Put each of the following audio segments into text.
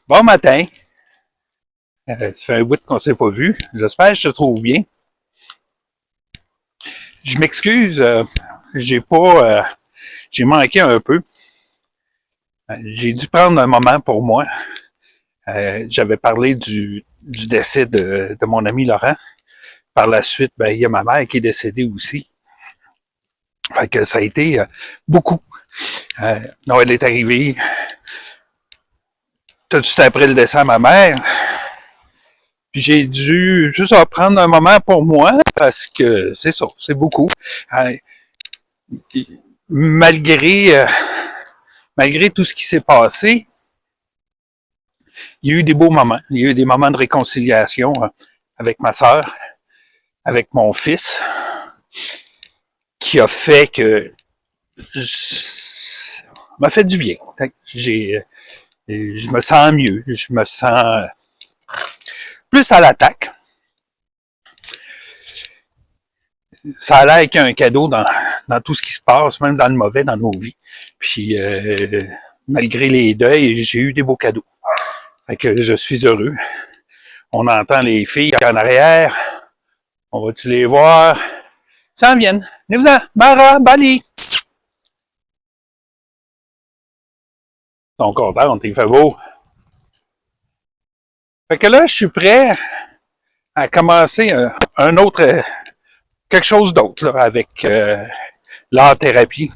Bon matin. Ça fait un bout qu'on s'est pas vu. J'espère que je te trouve bien. Je m'excuse, j'ai pas, j'ai manqué un peu. J'ai dû prendre un moment pour moi. J'avais parlé du décès de mon ami Laurent. Par la suite, ben, il y a ma mère qui est décédée aussi. Fait que ça a été beaucoup. Noël est arrivé tout de suite après le décès de ma mère. Puis j'ai dû juste prendre un moment pour moi parce que c'est ça, c'est beaucoup. Euh, malgré malgré tout ce qui s'est passé, il y a eu des beaux moments. Il y a eu des moments de réconciliation avec ma sœur, avec mon fils, qui a fait que m'a fait du bien. Je me sens mieux, je me sens plus à l'attaque. Ça a l'air qu'il y a un cadeau dans tout ce qui se passe, même dans le mauvais, dans nos vies. Puis, malgré les deuils, j'ai eu des beaux cadeaux. Fait que je suis heureux. On entend les filles en arrière. On va-tu les voir? Ça en viennent. Venez-vous-en. Mara, Bali. Ils sont contents, il fait beau. Fait que là, je suis prêt à commencer un autre, quelque chose d'autre, là, avec l'art-thérapie.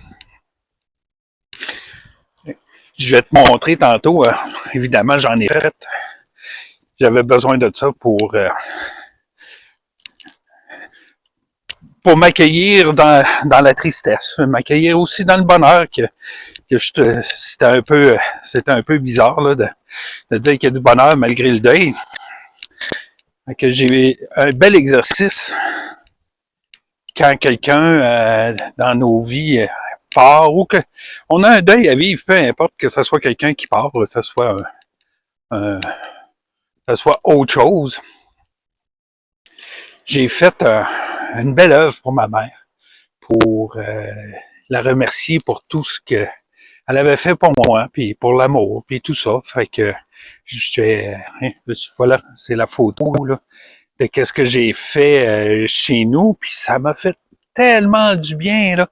Je vais te montrer tantôt. Évidemment, j'en ai fait. J'avais besoin de ça pour m'accueillir dans la tristesse, m'accueillir aussi dans le bonheur c'était un peu bizarre là, de dire qu'il y a du bonheur malgré le deuil. Que j'ai un bel exercice quand quelqu'un dans nos vies part ou que on a un deuil à vivre, peu importe que ce soit quelqu'un qui part, que ce soit que ce soit autre chose. J'ai fait une belle œuvre pour ma mère, pour la remercier pour tout ce qu'elle avait fait pour moi, puis pour l'amour, puis tout ça. Fait que voilà, c'est la photo là, de qu'est-ce que j'ai fait chez nous, puis ça m'a fait tellement du bien là.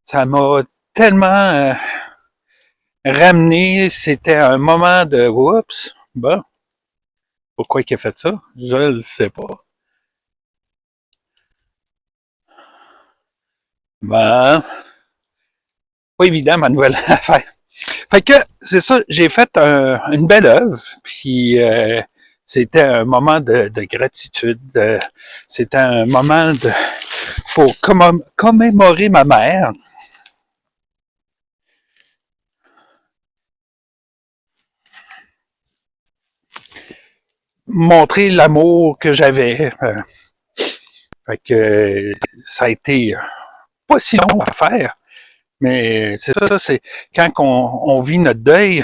Ça m'a tellement ramené. C'était un moment de oups, bon, pourquoi il a fait ça? Je ne sais pas. Ben, pas évident ma nouvelle affaire. Fait que c'est ça, j'ai fait une belle œuvre, puis c'était un moment de gratitude, c'était un moment pour commémorer ma mère. Montrer l'amour que j'avais. Fait que ça a été pas si long à faire, mais c'est ça, c'est quand on vit notre deuil,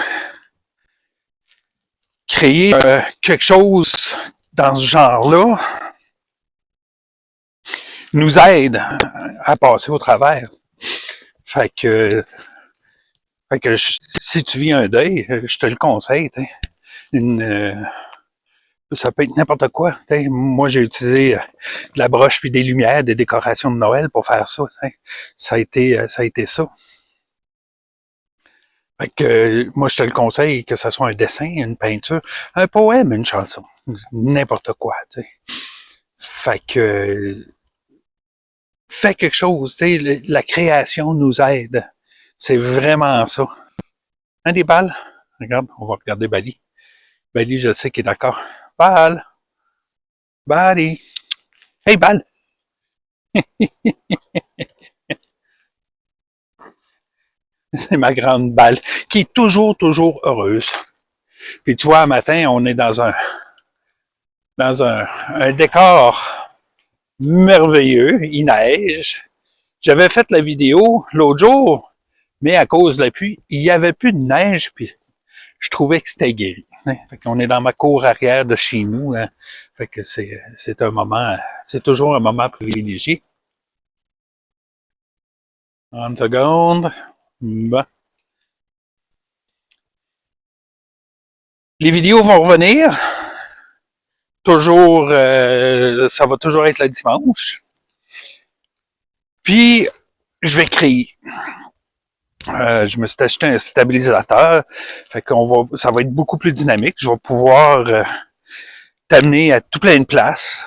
créer quelque chose dans ce genre-là nous aide à passer au travers. Fait que, si tu vis un deuil, je te le conseille. Ça peut être n'importe quoi. Moi, j'ai utilisé de la broche puis des lumières, des décorations de Noël pour faire ça. Ça a été ça. Fait que moi, je te le conseille, que ce soit un dessin, une peinture, un poème, une chanson, n'importe quoi. T'sais. Fait que fais quelque chose. La création nous aide. C'est vraiment ça. Un des balles. Regarde, on va regarder Bali. Bali, je sais qu'il est d'accord. Bal, Bali. Hey, Bal. C'est ma grande balle, qui est toujours, toujours heureuse. Puis tu vois, un matin, on est dans un décor merveilleux, il neige. J'avais fait la vidéo l'autre jour, mais à cause de la pluie, il n'y avait plus de neige, puis je trouvais que c'était guéri. Fait qu'on est dans ma cour arrière de chez nous. Hein. Fait que c'est un moment, c'est toujours un moment privilégié. Une seconde. Bon. Les vidéos vont revenir. Toujours, ça va toujours être le dimanche. Puis, je vais créer. Je me suis acheté un stabilisateur. Fait ça va être beaucoup plus dynamique. Je vais pouvoir t'amener à tout plein de places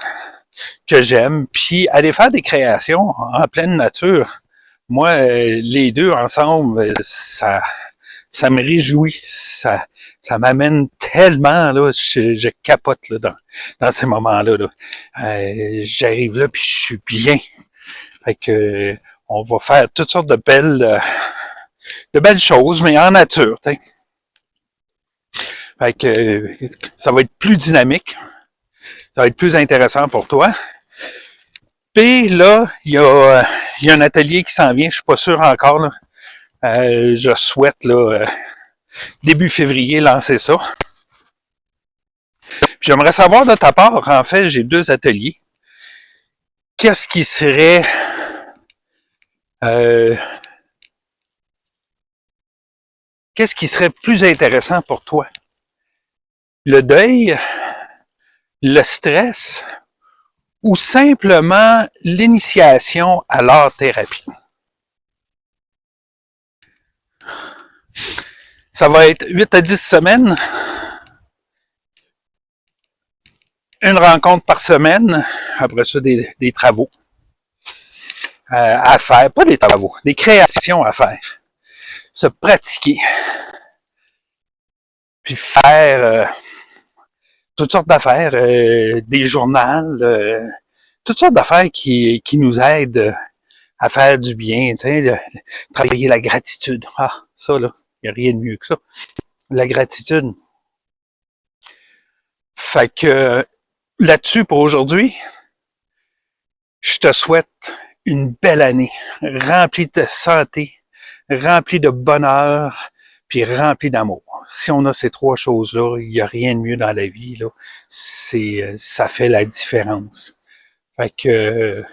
que j'aime. Puis, aller faire des créations en pleine nature. Moi, les deux ensemble, ça me réjouit. Ça m'amène tellement, là, je capote là, dans ces moments-là. Là. J'arrive là, puis je suis bien. Fait que on va faire toutes sortes de belles choses, mais en nature. T'sais. Fait que ça va être plus dynamique. Ça va être plus intéressant pour toi. Puis là, il y a un atelier qui s'en vient, je suis pas sûr encore. Là. Je souhaite là, début février lancer ça. Puis j'aimerais savoir de ta part, en fait, j'ai 2 ateliers. Qu'est-ce qui serait plus intéressant pour toi? Le deuil, le stress ou simplement l'initiation à l'art-thérapie? Ça va être 8 à 10 semaines, une rencontre par semaine, après ça des travaux à faire, pas des travaux, des créations à faire, se pratiquer, puis faire toutes sortes d'affaires, des journaux, toutes sortes d'affaires qui nous aident à faire du bien, travailler la gratitude. Ah, ça là, il n'y a rien de mieux que ça. La gratitude. Fait que là-dessus pour aujourd'hui, je te souhaite une belle année, remplie de santé, remplie de bonheur, puis remplie d'amour. Si on a ces 3 choses-là, il n'y a rien de mieux dans la vie. Là. Ça fait la différence. Fait que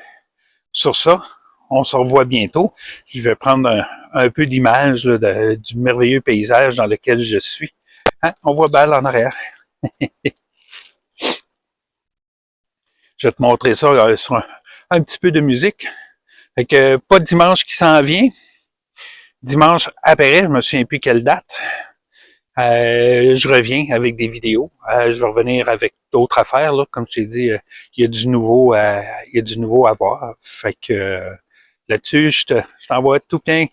sur ça, on se revoit bientôt. Je vais prendre un peu d'image du merveilleux paysage dans lequel je suis. Hein? On voit Belle en arrière. Je vais te montrer ça sur un petit peu de musique. Fait que pas de dimanche qui s'en vient. Dimanche après, je me souviens plus quelle date. Je reviens avec des vidéos. Je vais revenir avec d'autres affaires. Là. Comme je t'ai dit, il y a du nouveau à voir. Fait que là-dessus, je t'envoie tout plein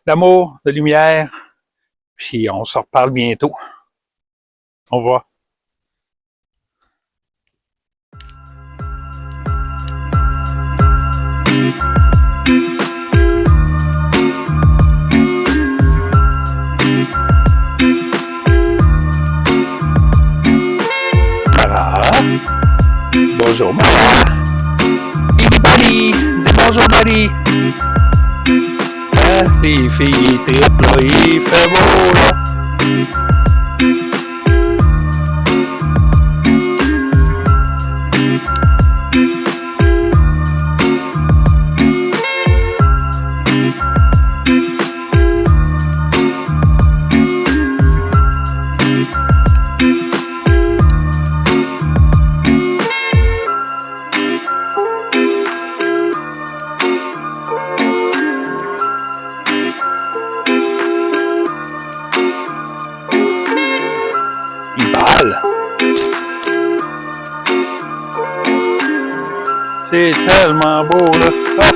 d'amour, de lumière. Puis on se reparle bientôt. Au revoir. Bonjour, Mara. Buddy, dis bonjour, buddy. Les filles triplent, là, il fait beau, là. C'est tellement beau, là. Ah.